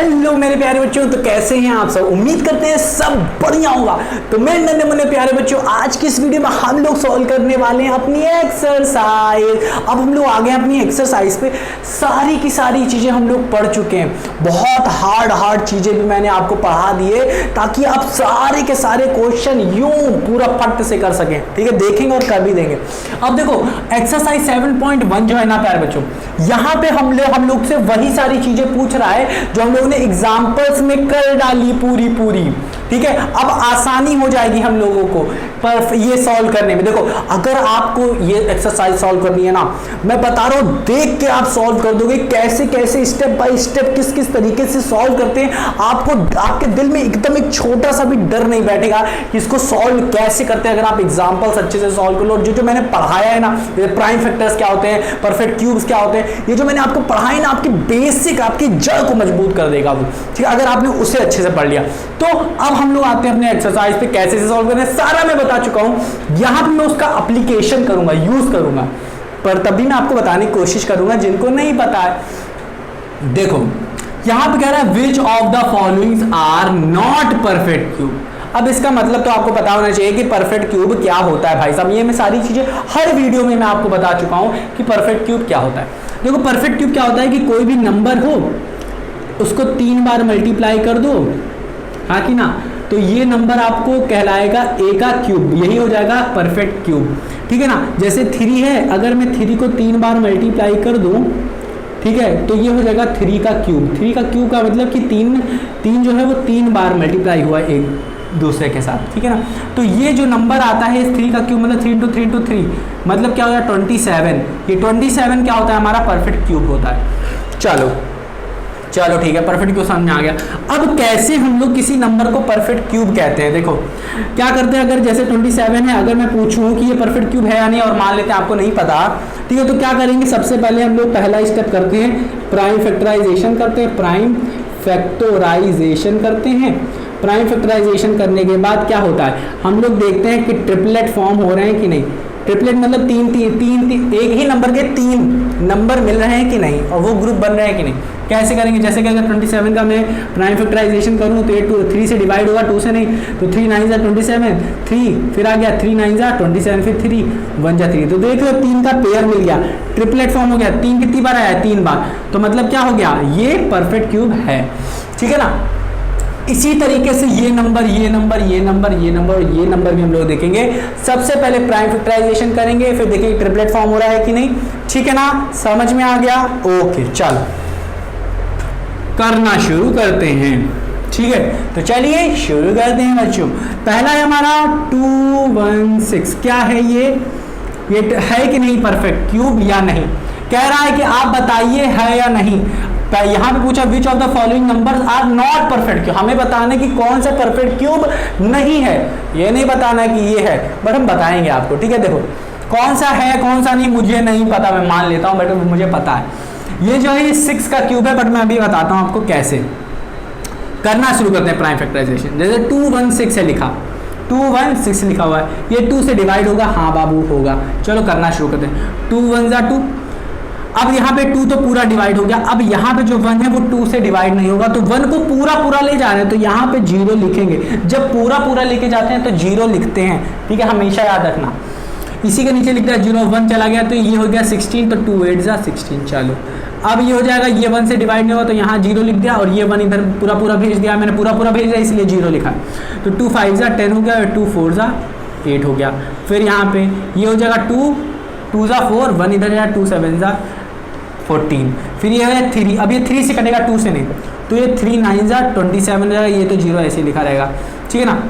Hello मेरे प्यारे बच्चों, तो कैसे हैं आप सब। उम्मीद करते हैं सब बढ़िया होगा। तो मेरे नन्हे मुन्ने प्यारे बच्चों, आज की इस वीडियो में हम लोग सॉल्व करने वाले हैं अपनी एक्सरसाइज। अब हम लोग आ गए अपनी एक्सरसाइज पे। सारी की सारी चीजें हम लोग पढ़ चुके हैं, बहुत हार्ड चीजें भी मैंने आपको पढ़ा दिए ताकि आप सारे के सारे क्वेश्चन यूं पूरा फट से कर सकें। ठीक है, देखेंगे और कर भी देंगे। अब देखो एक्सरसाइज 7.1 जो है ना प्यारे बच्चों, यहाँ पे हम लोग से वही सारी चीजें पूछ रहा है जो हम लोगों ने एग्जाम्पल्स में कर डाली पूरी। ठीक है, अब आसानी हो जाएगी हम लोगों को पर ये सॉल्व करने में। देखो अगर आपको ये एक्सरसाइज सॉल्व करनी है ना, मैं बता रहा हूं देख के आप सॉल्व कर दोगे। कैसे कैसे स्टेप बाय स्टेप किस तरीके से सॉल्व करते हैं, आपको आपके दिल में एकदम एक छोटा सा भी डर नहीं बैठेगा कि इसको सॉल्व कैसे करते हैं। अगर आप एग्जाम्पल्स अच्छे से सॉल्व कर लो, और जो मैंने पढ़ाया है ना, प्राइम फैक्टर्स क्या होते हैं, परफेक्ट क्यूब्स क्या होते हैं, ये जो मैंने आपको पढ़ाया ना, आपकी बेसिक आपकी जड़ को मजबूत कर देगा वो। ठीक है, अगर आपने उसे अच्छे से पढ़ लिया तो अब हम लोग आते हैं अपने एक्सरसाइज पे कैसे से सॉल्व करना है। सारा मैं बता चुका हूं, यहां पे मैं उसका एप्लीकेशन करूंगा, यूज करूंगा, पर तभी मैं आपको बताने की कोशिश करूंगा जिनको नहीं पता है। देखो यहां पे कह रहा है which of the followings are not perfect cube. अब इसका मतलब तो आपको पता होना चाहिए कि परफेक्ट क्यूब क्या होता है भाई साहब। ये मैं सारी चीजें हर वीडियो में मैं आपको बता चुका हूं कि परफेक्ट क्यूब क्या होता है। देखो परफेक्ट क्यूब क्या होता है कि कोई भी नंबर हो उसको 3 बार मल्टीप्लाई कर दो, हाँ कि ना, तो ये नंबर आपको कहलाएगा ए का क्यूब, यही हो जाएगा परफेक्ट क्यूब। ठीक है ना, जैसे 3 है, अगर मैं 3 को 3 बार मल्टीप्लाई कर दूं, ठीक है, तो ये हो जाएगा 3 का क्यूब। 3 का क्यूब का मतलब कि 3 जो है वो 3 बार मल्टीप्लाई हुआ एक दूसरे के साथ। ठीक है ना, तो ये जो नंबर आता है 3 का क्यूब मतलब 3 × 3 × 3 मतलब क्या हो गया 27। ये 27 क्या होता है, हमारा परफेक्ट क्यूब होता है। चलो ठीक है, परफेक्ट क्यूब समझ में आ गया। अब कैसे हम लोग किसी नंबर को परफेक्ट क्यूब कहते हैं, देखो क्या करते हैं। अगर जैसे 27 है, अगर मैं पूछूं कि ये परफेक्ट क्यूब है या नहीं, और मान लेते हैं आपको नहीं पता, ठीक है, तो क्या करेंगे, सबसे पहले हम लोग पहला स्टेप करते हैं, प्राइम फैक्टराइजेशन करते हैं। प्राइम फैक्टराइजेशन करते हैं। प्राइम फैक्टराइजेशन करने के बाद क्या होता है, हम लोग देखते हैं कि ट्रिपलेट फॉर्म हो रहे हैं कि नहीं। ट्रिपलेट मतलब तीन एक ही नंबर के 3 नंबर मिल रहे हैं कि नहीं, और वो ग्रुप बन रहे हैं कि नहीं। कैसे करेंगे, जैसे कि अगर 27 का मैं प्राइम फैक्टराइजेशन करूँ तो ये 3 से डिवाइड होगा, 2 से नहीं, तो 3 9 जा 27, 3 फिर आ गया 3 9 जा 27, फिर 3 1 जा 3, तो देख लो 3 का पेयर मिल गया, ट्रिपलेट फॉर्म हो गया। 3 कितनी बार आया, 3 बार, तो मतलब क्या हो गया, ये परफेक्ट क्यूब है। ठीक है ना, इसी तरीके से ये नंबर भी हम लोग देखेंगे। सबसे पहले प्राइम फैक्टराइजेशन करेंगे, फिर देखेंगे ट्रिपलेट फॉर्म हो रहा है कि नहीं। ठीक है ना, समझ में आ गया। ओके चलो करना शुरू करते हैं। ठीक है, तो चलिए शुरू करते हैं बच्चों। पहला है हमारा 216, क्या है ये है कि नहीं परफेक्ट क्यूब या नहीं। कह रहा है कि आप बताइए है या नहीं। यहाँ पे पूछा which of the following numbers are not perfect cube, हमें बताना कि कौन सा परफेक्ट क्यूब नहीं है। ये नहीं बताना कि ये है, बट हम बताएंगे आपको। ठीक है, देखो कौन सा है कौन सा नहीं मुझे नहीं पता, मैं मान लेता हूँ बट मुझे पता है। ये जो है ये 6 का क्यूब है, बट मैं अभी बताता हूँ आपको कैसे करना। शुरू करते हैं प्राइम फैक्टराइजेशन। जैसे 216 है लिखा, 216 लिखा हुआ है, ये 2 से डिवाइड होगा, हाँ बाबू होगा। चलो करना शुरू करते हैं। 2 1 जा 2, अब यहाँ पे 2 तो पूरा डिवाइड हो गया। अब यहाँ पे जो 1 है वो 2 से डिवाइड नहीं होगा, तो 1 को पूरा ले जा रहे हैं, तो यहाँ पे 0 लिखेंगे। जब पूरा लेके जाते हैं तो 0 लिखते हैं। ठीक है, हमेशा याद रखना। इसी के नीचे लिखता है 0 1 चला गया, तो ये हो गया 16, तो 2 8 जा 16। चलो अब ये हो जाएगा, ये 1 से डिवाइड नहीं होगा तो यहाँ 0 लिख दिया, और ये 1 इधर पूरा भेज दिया, मैंने पूरा भेज दिया इसलिए 0 लिखा। तो 2 5 जा 10 हो गया, 2 4 जा 8 हो गया। फिर यहाँ पे ये हो जाएगा 2 जा 4, 1 इधर जाएगा, 2 7 जा 14, फिर ये है 3, अब ये 3 से कटेगा, 2 से नहीं, तो ये 3 9 जा 27 हो जाएगा। ये तो 0 ऐसे लिखा रहेगा। ठीक है ना,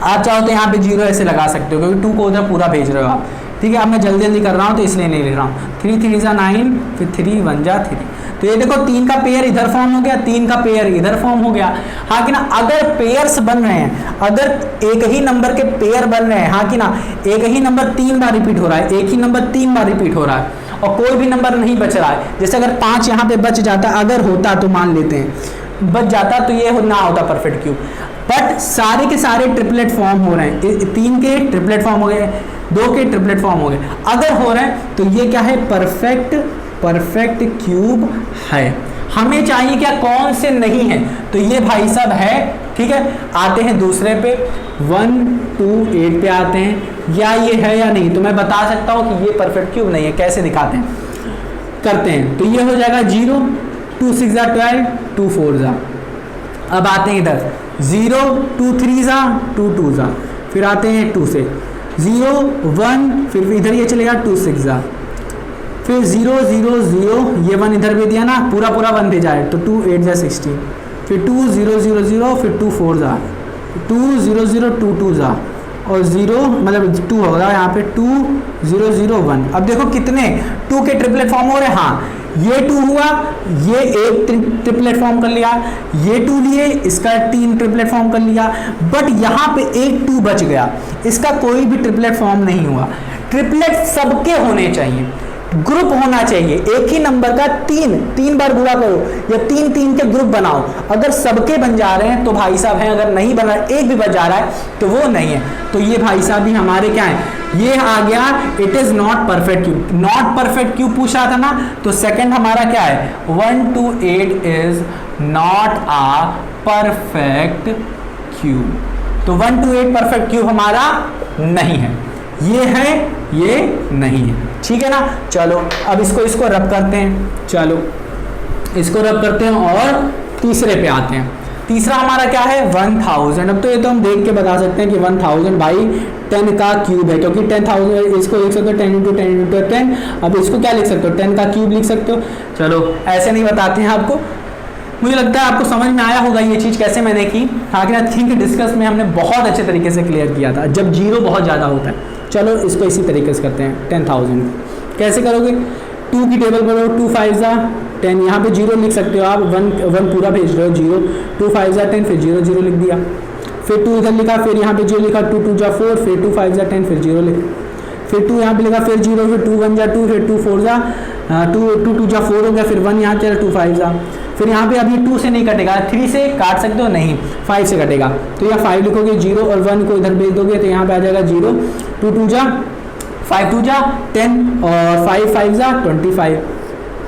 आप चाहो तो यहाँ पे 0 ऐसे लगा सकते हो क्योंकि 2 को उधर पूरा भेज रहे हो आप। ठीक है, अब मैं जल्दी कर रहा हूँ तो इसलिए नहीं लिख रहा हूँ। 3 3 जा 9, फिर 3 1 जा 3, तो ये देखो 3 का पेयर इधर फॉर्म हो गया, 3 का पेयर इधर फॉर्म हो गया। हाँ कि ना, अगर पेयर्स बन रहे हैं, अगर एक ही नंबर के पेयर बन रहे हैं, हाँ कि ना, एक ही नंबर 3 बार रिपीट हो रहा है, एक ही नंबर 3 बार रिपीट हो रहा है, और कोई भी नंबर नहीं बच रहा है, जैसे अगर 5 यहाँ पे बच जाता, अगर होता तो मान लेते हैं बच जाता, तो ये ना होता परफेक्ट क्यूब। बट सारे के सारे ट्रिपलेट फॉर्म हो रहे हैं, 3 के ट्रिपलेट फॉर्म हो गए, 2 के ट्रिपलेट फॉर्म हो गए। अगर हो रहे हैं तो ये क्या है, परफेक्ट क्यूब है। हमें चाहिए क्या, कौन से नहीं है, तो ये भाई साहब है। ठीक है, आते हैं दूसरे पे 1 2 8 पे आते हैं, या ये है या नहीं, तो मैं बता सकता हूं कि ये परफेक्ट क्यूब नहीं है। कैसे दिखाते हैं, करते हैं, तो ये हो जाएगा 0 2 6 12 2 4 जा। अब आते हैं इधर 0 2 3 जा 2 2 जा, फिर आते हैं 2 से 0 1, फिर इधर ये चलेगा 2 6 जा, फिर 0 0 0, ये 1 इधर भी दिया ना, पूरा पूरा 1 दे जाए तो 2 8 जा 16, फिर 2 0 0 0, फिर 2 4 जा 2 0 0 2 2 जा, और 0 मतलब 2 होगा यहाँ पे 2 0 0 1। अब देखो कितने 2 के ट्रिपलेट फॉर्म हो रहे हैं। हाँ, ये 2 हुआ, ये एक ट्रिपलेट फॉर्म कर लिया, ये 2 लिए, इसका 3 ट्रिपलेट फॉर्म कर लिया, बट यहाँ पे एक 2 बच गया, इसका कोई भी ट्रिपलेट फॉर्म नहीं हुआ। ट्रिपलेट सबके होने चाहिए, ग्रुप होना चाहिए, एक ही नंबर का 3 बार गुणा करो या 3 के ग्रुप बनाओ। अगर सबके बन जा रहे हैं तो भाई साहब हैं, अगर नहीं बन रहा, एक भी बच जा रहा है तो वो नहीं है। तो ये भाई साहब भी हमारे क्या है, ये आ गया, it is not perfect cube. Not perfect cube पूछा था ना, तो सेकंड हमारा क्या है, 1 2 8 is not a perfect cube. तो 1 2 8 परफेक्ट क्यूब हमारा नहीं है, ये है, ये नहीं है। ठीक है ना, चलो अब इसको रब करते हैं, चलो इसको रब करते हैं और तीसरे पे आते हैं। तीसरा हमारा क्या है 1000। अब तो ये तो हम देख के बता सकते हैं कि 1000 बाई 10 का क्यूब है, क्योंकि 10,000 इसको लिख सकते हो 10 × 10 × 10। अब इसको क्या लिख सकते हो, 10 का क्यूब लिख सकते हो। चलो ऐसे नहीं बताते हैं आपको, मुझे लगता है आपको समझ में आया होगा ये चीज़ कैसे मैंने की। हालांकि आई थिंक डिस्कस में हमने बहुत अच्छे तरीके से क्लियर किया था, जब 0 बहुत ज़्यादा होता है। चलो इसको इसी तरीके से करते हैं 10,000। कैसे करोगे, 2 की टेबल पर 2 5 जा 10, यहाँ पे 0 लिख सकते हो आप, 1 पूरा भेज रहे हो 0, 2 5 जा 10, फिर 0 0 लिख दिया, फिर 2 इधर लिखा, फिर यहाँ पे 0 लिखा, 2 2 जा 4, फिर 2 5 जा 10, फिर 0 लिख, फिर 2 यहाँ पे लिखा, फिर 0, फिर 2 1 जा 2, फिर 2 4 जा 2 2 जा 4 हो गया, फिर 1 यहाँ चला 2 5 जा, फिर यहाँ पे अभी 2 से नहीं कटेगा, 3 से काट सकते हो, नहीं 5 से कटेगा, तो यहाँ 5 लिखोगे, 0 और 1 को इधर भेज दोगे तो यहाँ पे आ जाएगा 0, 2 2 जा 5 2 जा 10 और 5 5 जा 25।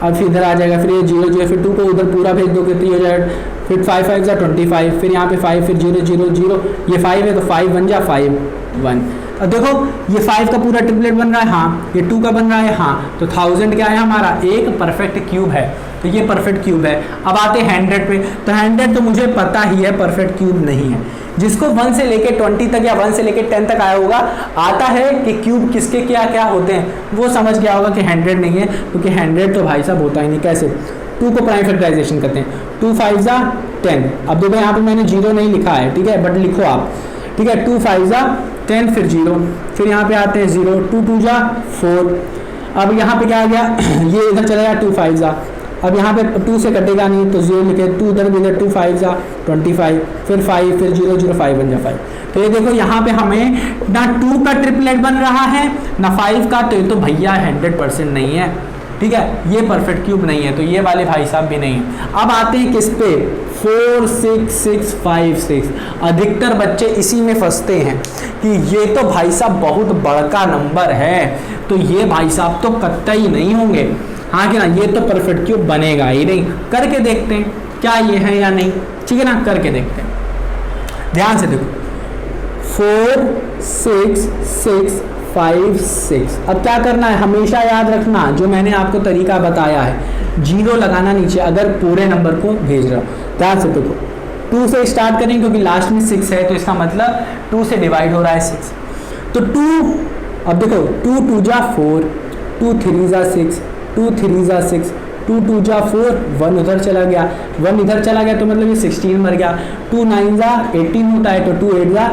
अब फिर इधर आ जाएगा, फिर ये 0 0, फिर 2 को उधर पूरा भेज दोगे तो ये हो जाएगा, फिर 5 5 जा 25, फिर यहाँ पे 5, फिर 0 0 0, ये 5 है तो 5 1 जा 5 1। अब देखो ये 5 का पूरा ट्रिपलेट बन रहा है, हाँ, ये 2 का बन रहा है, हाँ, तो 1000 क्या है हमारा, एक परफेक्ट क्यूब है, तो ये परफेक्ट क्यूब है। अब आते हैं 100 पे, तो 100 तो मुझे पता ही है परफेक्ट क्यूब नहीं है। जिसको 1 से लेके 20 तक या 1 से लेके 10 तक आया होगा, आता है कि क्यूब किसके क्या क्या होते हैं, वो समझ गया होगा कि 100 नहीं है, क्योंकि 100 तो भाई साहब होता ही नहीं। कैसे, 2 को प्राइम फैक्टराइजेशन करते हैं, 2 5 जा 10। अब देखो यहाँ पे मैंने 0 नहीं लिखा है, ठीक है, बट लिखो आप, ठीक है, 2 5 जा 10, फिर 0, फिर यहाँ पे आते हैं 0, 2 2 जा 4। अब यहाँ पे क्या आ गया, ये इधर चला गया 2 5 जा, अब यहाँ पे 2 से कटेगा नहीं तो 0 लिखे, 2 इधर 2 5 जा 25, फिर 5, फिर 0 0 5 1 जा 5। तो ये देखो यहाँ पे हमें ना 2 का ट्रिपलेट बन रहा है ना 5 का, तो ये तो भैया 100% नहीं है। ठीक है, ये परफेक्ट क्यूब नहीं है, तो ये वाले भाई साहब भी नहीं है। अब आते हैं किस पे, 4 6 6 5 6। अधिकतर बच्चे इसी में फंसते हैं कि ये तो भाई साहब बहुत बड़का नंबर है, तो ये भाई साहब तो कतई नहीं होंगे। हाँ कि ना, ये तो परफेक्ट क्यूब बनेगा ही नहीं। करके देखते हैं क्या ये है या नहीं, ठीक है ना, करके देखते हैं। ध्यान से देखो, 4 6 6 5 6। अब क्या करना है, हमेशा याद रखना जो मैंने आपको तरीका बताया है, 0 लगाना नीचे अगर पूरे नंबर को भेज रहा हो। ध्यान से देखो, 2 से स्टार्ट करेंगे क्योंकि लास्ट में 6 है, तो इसका मतलब 2 से डिवाइड हो रहा है 6, तो 2, अब देखो 2 2 जा 4, 2 3 जा 6, 2 3 जा 6, 2 2 जा 4, 1 उधर चला गया, 1 इधर चला गया, तो मतलब ये 16 मर गया। 2 9 जा 18 होता है, तो 2 8 जा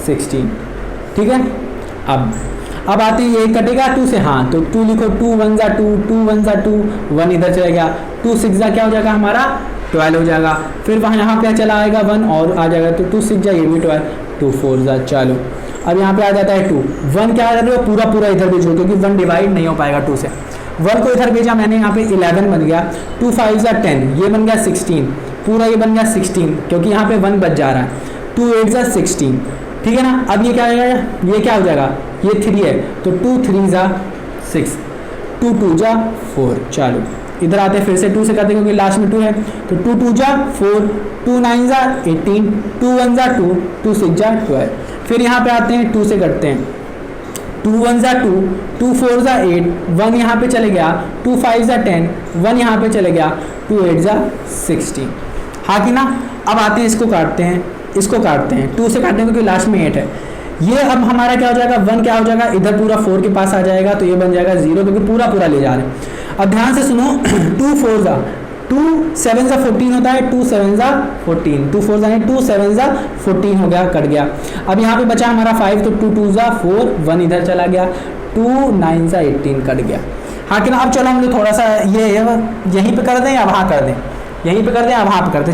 16। ठीक है, अब आते हैं, ये कटेगा 2 से, हाँ, तो 2 लिखो, 2 1 जा 2, 2 1 जा 2, 1 इधर चला गया, 2 6 जा क्या हो जाएगा हमारा 12 हो जाएगा, फिर वहाँ यहाँ पे चला आएगा 1 और आ जाएगा, तो 2 6 जा ये भी 12, 2 4 जा। चलो अब यहाँ पे आ जाता है 2, 1 क्या कर रहे हो, पूरा पूरा इधर भेजो, क्योंकि 1 डिवाइड नहीं हो पाएगा 2 से। 1 को इधर भेजा मैंने, यहाँ पे 11 बन गया, 2 5 जा 10, ये बन गया 16, पूरा ये बन गया 16, क्योंकि यहाँ पे 1 बच जा रहा है, 2 8 जा 16। ठीक है ना, अब ये क्या हो जाएगा, ये क्या हो जाएगा, ये 3 है, तो 2 3 जा 6, 2 2 जा 4। चलो इधर आते हैं फिर से 2 से करते हैं क्योंकि लास्ट में 2 है, तो 2 2 जा 4, 2 9 जा 18, 2 1 जा 2, 2 6 जा 12। फिर यहाँ पे आते हैं 2 से करते हैं, 2 1 जा 2, 2 4 जा 8, 1 यहाँ पे चले गया, 2 5 जा 10, 1 यहाँ पे चले गया, 2 8 जा 16। हाँ कि ना। अब आते हैं इसको काटते हैं, इसको काटते हैं, 2 से काटते हैं क्योंकि लास्ट में 8 है। ये अब हमारा क्या हो जाएगा, 1 क्या हो जाएगा, इधर पूरा 4 के पास आ जाएगा, तो ये बन जाएगा 0 क्योंकि पूरा पूरा ले जा रहे हैं। अब ध्यान से सुनो, 2 4 जा 2 7 जा 14 होता है, 2 7 जा 14, 2 4 जा 2 7 जा 14 हो गया, कट गया। अब यहाँ पे बचा हमारा 5, तो 2 2 जा 4, 1 इधर चला गया, 2 9 जा 18 कट गया। हाँ कि ना। अब चलो हम लोग थोड़ा सा ये यहीं पे कर दें या वहाँ कर दें, यहीं पे कर दें या वहाँ पे कर दें।